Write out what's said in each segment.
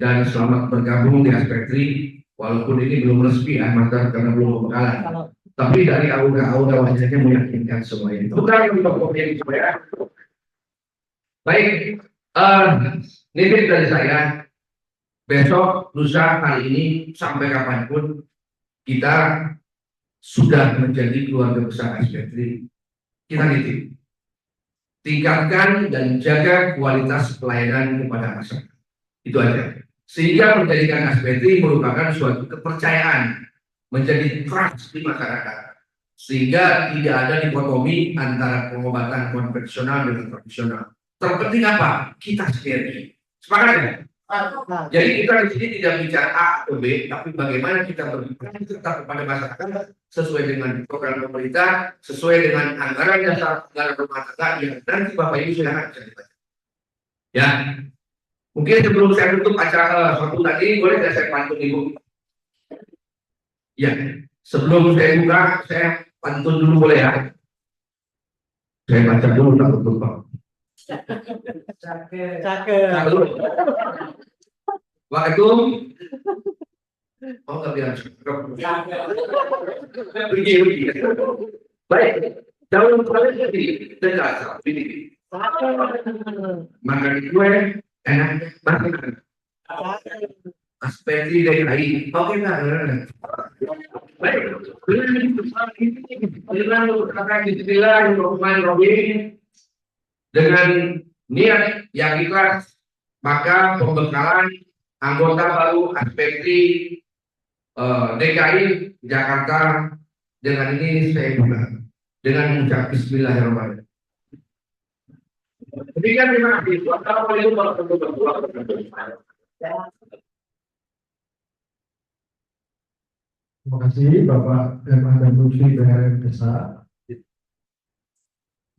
dan selamat bergabung di Aspektri. Walaupun ini belum resmi ya, Mas Dar, karena belum pembekalan. Tapi dari aura wajahnya meyakinkan semuanya. Bukan untuk kopi semua ya. Baik, nitip dari saya, besok, lusa, hari ini, sampai kapanpun, kita sudah menjadi keluarga besar Aspektri. Kita nitip. Tingkatkan dan jaga kualitas pelayanan kepada masyarakat. Itu aja. Sehingga menjadikan Aspektri merupakan suatu kepercayaan, menjadi trust di masyarakat. Sehingga tidak ada dikotomi antara pengobatan konvensional dengan tradisional. Terpenting apa? Kita sendiri. Sepakat ya? Jadi kita di sini tidak bicara A atau B, tapi bagaimana kita berbicara tetap kepada masyarakat sesuai dengan program pemerintah, sesuai dengan anggaran dasar anggaran rumah tangga yang nanti Bapak Ibu silakan bisa dibaca. Ya, mungkin sebelum saya tutup acara satu tadi, boleh tidak saya pantun Ibu? Ya, sebelum saya buka, saya pantun dulu boleh ya? Saya baca dulu takut lupa. Cakep. Waalaikum. Oh, nggak bilang begini. Baik, daun kalian jadi dekat ini. Makan kue enak makan. Aspektri dari lain. Oke nggak? Baik, dengan niat yang ikhlas, maka pembekalan anggota baru Aspektri DKI Jakarta dengan ini saya buka dengan mengucap Bismillahirrahmanirrahim. Demikian terima kasih. Wassalamualaikum warahmatullahi wabarakatuh. Terima kasih Bapak M.A. dan Lutfi BRM Desa.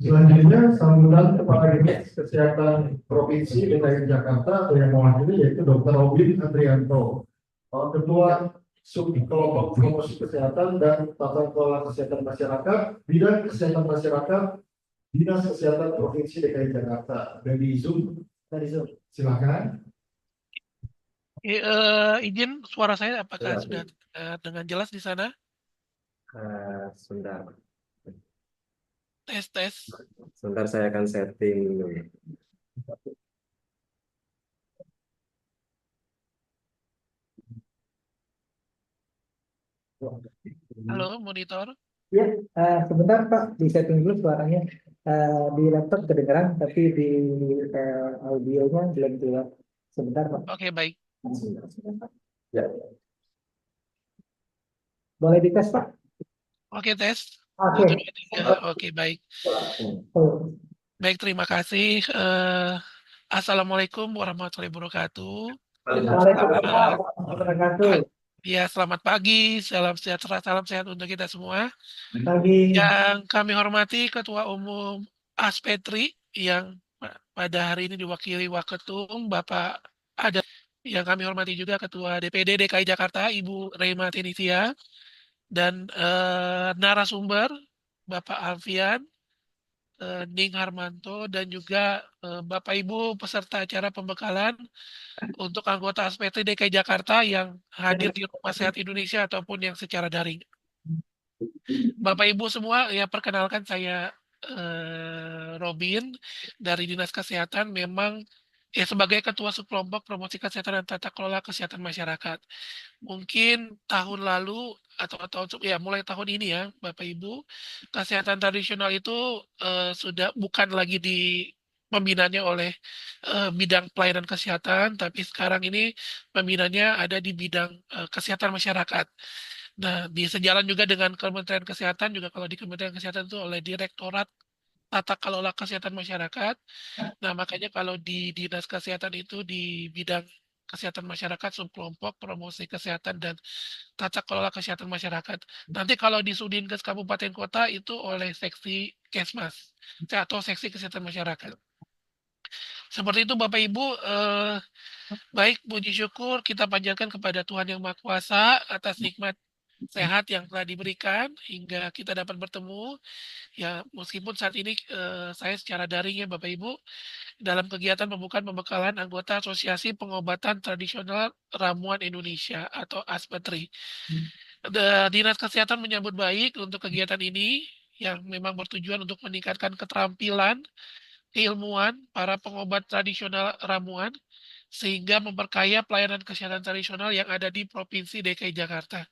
Selanjutnya sambutan Kepala Dinas Kesehatan Provinsi DKI Jakarta atau yang mewakili yaitu Dr. Robin Andrianto, Ketua Subkelompok Promosi Kesehatan dan Tata Kelola Kesehatan Masyarakat, Bidang Kesehatan Masyarakat, Dinas Kesehatan Provinsi DKI Jakarta. Dari Zoom, silakan. Izin suara saya apakah sudah dengan jelas di sana? Sebentar. Tes. Sebentar saya akan setting dulu. Halo, monitor. Ya, sebentar Pak, di setting dulu suaranya. Di laptop kedengeran, tapi di audionya belum keluar. Sebentar Pak. Oke, baik. Sebentar, Pak. Ya. Boleh dites Pak? Oke, tes. Oke. 1, 2, 3. Oke, baik. Oh. Baik, terima kasih. Assalamualaikum warahmatullahi wabarakatuh. Waalaikumsalam warahmatullahi. Ya, selamat pagi, salam sejahtera, salam sehat untuk kita semua. Pagi. Yang kami hormati Ketua Umum Aspektri yang pada hari ini diwakili Waketum Bapak Ada. Yang kami hormati juga Ketua DPD DKI Jakarta Ibu Reima Tinisia dan narasumber Bapak Alfian, Ning Harmanto dan juga Bapak Ibu peserta acara pembekalan untuk anggota Aspektri DKI Jakarta yang hadir di Rumah Sehat Indonesia ataupun yang secara daring. Bapak Ibu semua, ya perkenalkan saya Robin dari Dinas Kesehatan, memang ya sebagai Ketua Subkelompok Promosi Kesehatan dan Tata Kelola Kesehatan Masyarakat. Mungkin tahun lalu atau ya mulai tahun ini ya Bapak Ibu, kesehatan tradisional itu sudah bukan lagi di pembinaannya oleh bidang pelayanan kesehatan, tapi sekarang ini pembinaannya ada di bidang kesehatan masyarakat. Nah, di sejalan juga dengan Kementerian Kesehatan, juga kalau di Kementerian Kesehatan itu oleh Direktorat Tata Kelola Kesehatan Masyarakat. Nah, makanya kalau di Dinas Kesehatan itu di bidang kesehatan masyarakat, subkelompok promosi kesehatan dan tata kelola kesehatan masyarakat. Nanti kalau di Sudinkes Kabupaten Kota itu oleh seksi Kesmas atau seksi kesehatan masyarakat. Seperti itu Bapak Ibu, baik puji syukur kita panjatkan kepada Tuhan Yang Maha Kuasa atas nikmat sehat yang telah diberikan hingga kita dapat bertemu. Ya, meskipun saat ini saya secara daring ya Bapak Ibu, dalam kegiatan pembukaan pembekalan anggota Asosiasi Pengobatan Tradisional Ramuan Indonesia atau ASPETRI. Dinas Kesehatan menyambut baik untuk kegiatan ini yang memang bertujuan untuk meningkatkan keterampilan, keilmuan para pengobat tradisional ramuan sehingga memperkaya pelayanan kesehatan tradisional yang ada di Provinsi DKI Jakarta.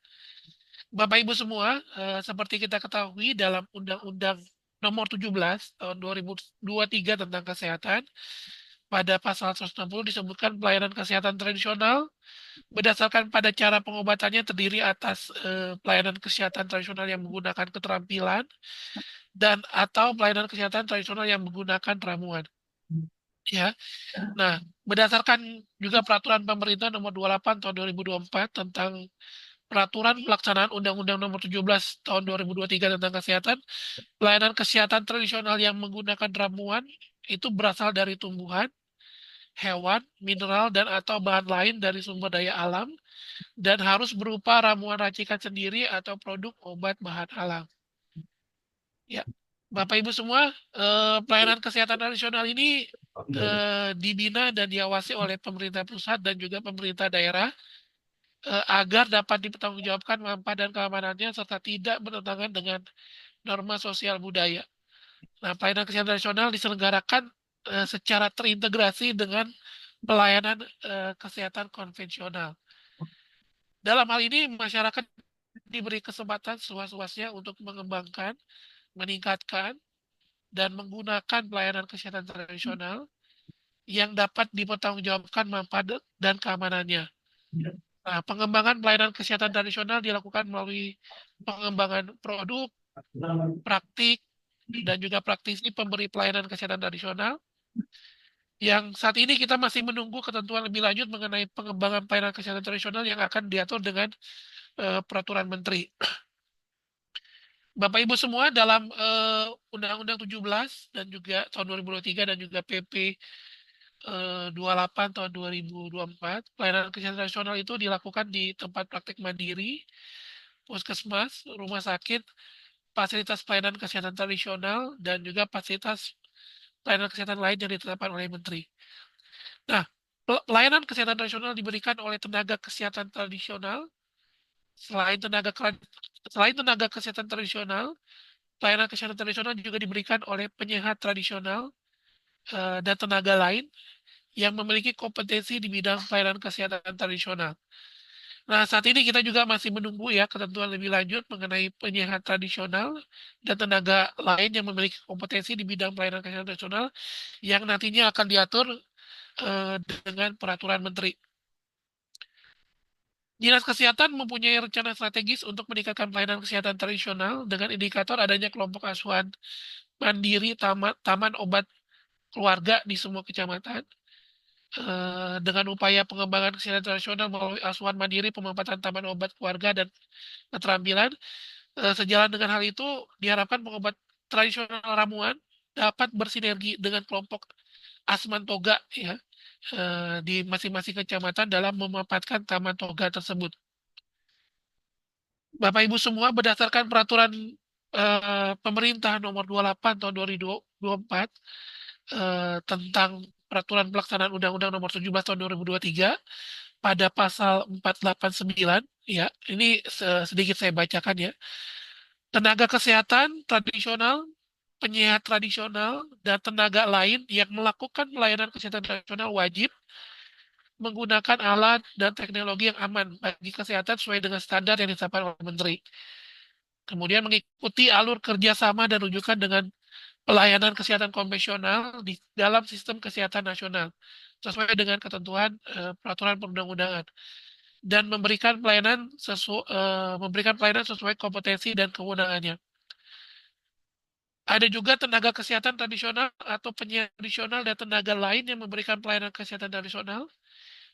Bapak Ibu semua, seperti kita ketahui dalam Undang-Undang Nomor 17 Tahun 2023 tentang Kesehatan, pada pasal 160 disebutkan pelayanan kesehatan tradisional berdasarkan pada cara pengobatannya terdiri atas pelayanan kesehatan tradisional yang menggunakan keterampilan dan atau pelayanan kesehatan tradisional yang menggunakan ramuan. Ya. Nah, berdasarkan juga peraturan pemerintah nomor 28 tahun 2024 tentang peraturan pelaksanaan Undang-Undang nomor 17 tahun 2023 tentang kesehatan, pelayanan kesehatan tradisional yang menggunakan ramuan itu berasal dari tumbuhan, hewan, mineral, dan atau bahan lain dari sumber daya alam dan harus berupa ramuan racikan sendiri atau produk obat bahan alam. Ya, Bapak Ibu semua, pelayanan kesehatan tradisional ini dibina dan diawasi oleh pemerintah pusat dan juga pemerintah daerah agar dapat dipertanggungjawabkan manfaat dan keamanannya serta tidak bertentangan dengan norma sosial budaya. Nah, pelayanan kesehatan tradisional diselenggarakan secara terintegrasi dengan pelayanan kesehatan konvensional. Dalam hal ini, masyarakat diberi kesempatan seluas-luasnya untuk mengembangkan, meningkatkan, dan menggunakan pelayanan kesehatan tradisional yang dapat dipertanggungjawabkan manfaat dan keamanannya. Nah, pengembangan pelayanan kesehatan tradisional dilakukan melalui pengembangan produk, praktik, dan juga praktisi pemberi pelayanan kesehatan tradisional. Yang saat ini kita masih menunggu ketentuan lebih lanjut mengenai pengembangan pelayanan kesehatan tradisional yang akan diatur dengan peraturan menteri. Bapak Ibu semua, dalam Undang-Undang 17 dan juga tahun 2023 dan juga PP 28 tahun 2024, pelayanan kesehatan tradisional itu dilakukan di tempat praktik mandiri, puskesmas, rumah sakit, fasilitas pelayanan kesehatan tradisional, dan juga fasilitas pelayanan kesehatan lain yang ditetapkan oleh Menteri. Nah, pelayanan kesehatan tradisional diberikan oleh tenaga kesehatan tradisional. Selain tenaga kesehatan tradisional, pelayanan kesehatan tradisional juga diberikan oleh penyehat tradisional dan tenaga lain yang memiliki kompetensi di bidang pelayanan kesehatan tradisional. Nah, saat ini kita juga masih menunggu ya ketentuan lebih lanjut mengenai penyehat tradisional dan tenaga lain yang memiliki kompetensi di bidang pelayanan kesehatan tradisional yang nantinya akan diatur dengan peraturan menteri. Dinas Kesehatan mempunyai rencana strategis untuk meningkatkan pelayanan kesehatan tradisional dengan indikator adanya kelompok asuhan mandiri taman obat keluarga di semua kecamatan. Dengan upaya pengembangan kesehatan tradisional melalui asuhan mandiri, pemanfaatan taman obat keluarga, dan keterampilan. Sejalan dengan hal itu, diharapkan pengobat tradisional ramuan dapat bersinergi dengan kelompok Asman Toga ya, di masing-masing kecamatan dalam memanfaatkan taman toga tersebut. Bapak Ibu semua, berdasarkan peraturan pemerintah nomor 28 tahun 2024 tentang peraturan pelaksanaan Undang-Undang nomor 17 tahun 2023 pada pasal 489 ya, ini sedikit saya bacakan ya. Tenaga kesehatan tradisional, penyehat tradisional, dan tenaga lain yang melakukan pelayanan kesehatan tradisional wajib menggunakan alat dan teknologi yang aman bagi kesehatan sesuai dengan standar yang ditetapkan oleh Menteri. Kemudian mengikuti alur kerjasama dan rujukan dengan pelayanan kesehatan konvensional di dalam sistem kesehatan nasional sesuai dengan ketentuan peraturan perundang-undangan dan memberikan pelayanan sesuai kompetensi dan kewenangannya. Ada juga tenaga kesehatan tradisional atau penyehat tradisional dan tenaga lain yang memberikan pelayanan kesehatan tradisional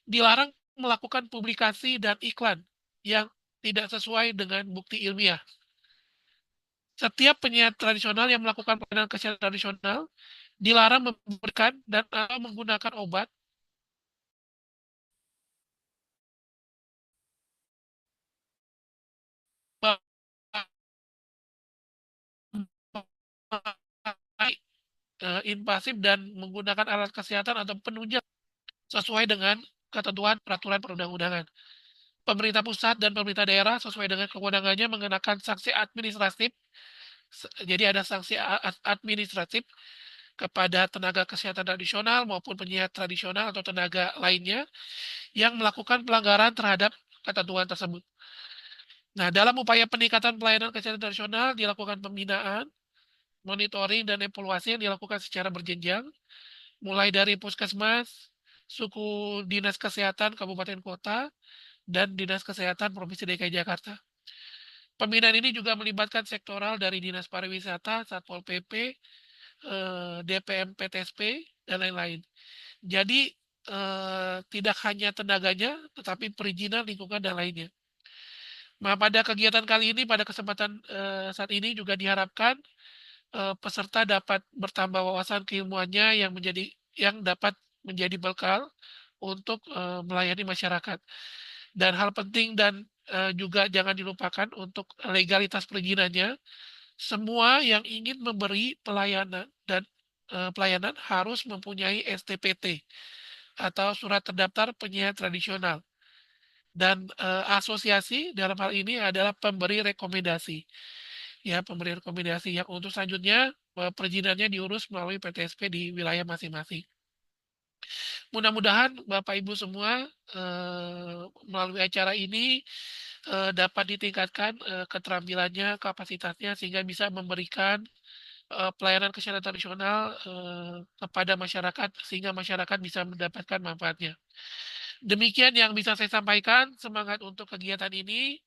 dilarang melakukan publikasi dan iklan yang tidak sesuai dengan bukti ilmiah. Setiap penyehat tradisional yang melakukan pelayanan kesehatan tradisional dilarang memberikan dan atau menggunakan obat invasif dan menggunakan alat kesehatan atau penunjang sesuai dengan ketentuan peraturan perundang-undangan. Pemerintah pusat dan pemerintah daerah sesuai dengan kewenangannya mengenakan sanksi administratif. Jadi ada sanksi administratif kepada tenaga kesehatan tradisional maupun penyiar tradisional atau tenaga lainnya yang melakukan pelanggaran terhadap ketentuan tersebut. Nah, dalam upaya peningkatan pelayanan kesehatan tradisional dilakukan pembinaan, monitoring, dan evaluasi yang dilakukan secara berjenjang, mulai dari puskesmas, suku dinas kesehatan kabupaten kota, dan dinas kesehatan Provinsi DKI Jakarta. Pembinaan ini juga melibatkan sektoral dari Dinas Pariwisata, Satpol PP, DPM PTSP, dan lain-lain. Jadi tidak hanya tenaganya, tetapi perizinan lingkungan dan lainnya. Nah, pada kegiatan kali ini, pada kesempatan saat ini juga diharapkan peserta dapat bertambah wawasan keilmuannya yang dapat menjadi bekal untuk melayani masyarakat. Dan hal penting dan juga jangan dilupakan untuk legalitas perizinannya. Semua yang ingin memberi pelayanan dan pelayanan harus mempunyai STPT atau surat terdaftar penyiar tradisional. Dan asosiasi dalam hal ini adalah pemberi rekomendasi. Ya, pemberi rekomendasi yang untuk selanjutnya perizinannya diurus melalui PTSP di wilayah masing-masing. Mudah-mudahan Bapak Ibu semua melalui acara ini dapat ditingkatkan keterampilannya, kapasitasnya sehingga bisa memberikan pelayanan kesehatan tradisional kepada masyarakat sehingga masyarakat bisa mendapatkan manfaatnya. Demikian yang bisa saya sampaikan. Semangat untuk kegiatan ini.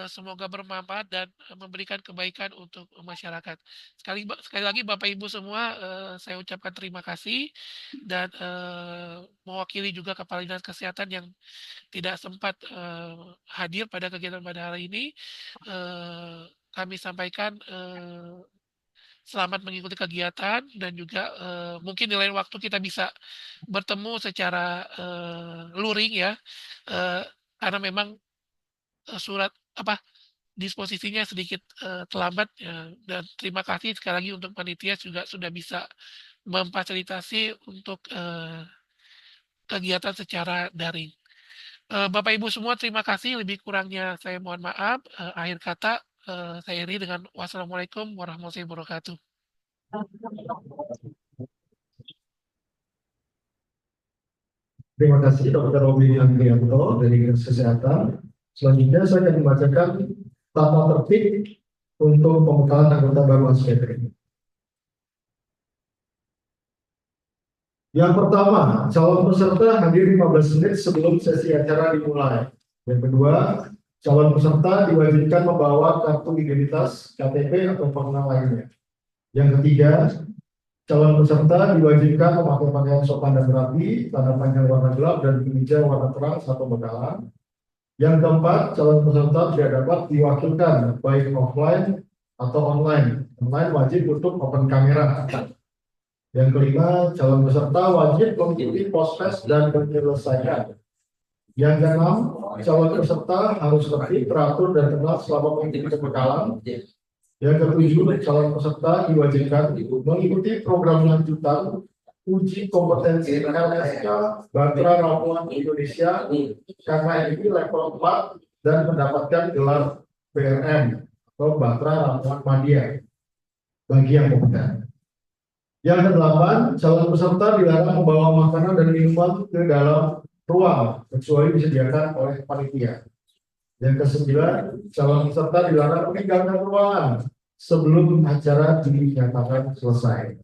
Semoga bermanfaat dan memberikan kebaikan untuk masyarakat. Sekali lagi Bapak Ibu semua, saya ucapkan terima kasih dan mewakili juga Kepala Dinas Kesehatan yang tidak sempat hadir pada kegiatan pada hari ini. Kami sampaikan selamat mengikuti kegiatan dan juga mungkin di lain waktu kita bisa bertemu secara luring ya, karena memang surat disposisinya sedikit terlambat ya, dan terima kasih sekali lagi untuk panitia juga sudah bisa memfasilitasi untuk kegiatan secara daring. Bapak Ibu semua terima kasih, lebih kurangnya saya mohon maaf. Akhir kata saya iri dengan wassalamualaikum warahmatullahi wabarakatuh. Terima kasih Dr. Robi Andrianto dari Dinas Kesehatan. Selanjutnya saya akan membacakan tata tertib untuk pembekalan anggota baru ASPETRI. Yang pertama, calon peserta hadir 15 menit sebelum sesi acara dimulai. Yang kedua, calon peserta diwajibkan membawa kartu identitas, KTP atau pengenal lainnya. Yang ketiga, calon peserta diwajibkan memakai pakaian sopan dan rapi, celana panjang warna gelap dan kemeja warna terang saat pembekalan. Yang keempat, calon peserta tidak dapat diwakilkan baik offline atau online. Online wajib untuk open kamera. Yang kelima, calon peserta wajib mengikuti pospes dan menyelesaikan. Yang keenam, calon peserta harus tertib, teratur dan tenang selama mengikuti pembekalan. Yang ketujuh, calon peserta diwajibkan mengikuti program lanjutan uji kompetensi LSK Batra Ramuan Indonesia KKRI level 4 dan mendapatkan gelar BRM atau Batra Ramuan Madya bagi yang kompeten. Yang kedelapan, calon peserta dilarang membawa makanan dan minuman ke dalam ruang kecuali disediakan oleh panitia. Yang kesembilan, calon peserta dilarang meninggalkan ruangan sebelum acara dinyatakan selesai.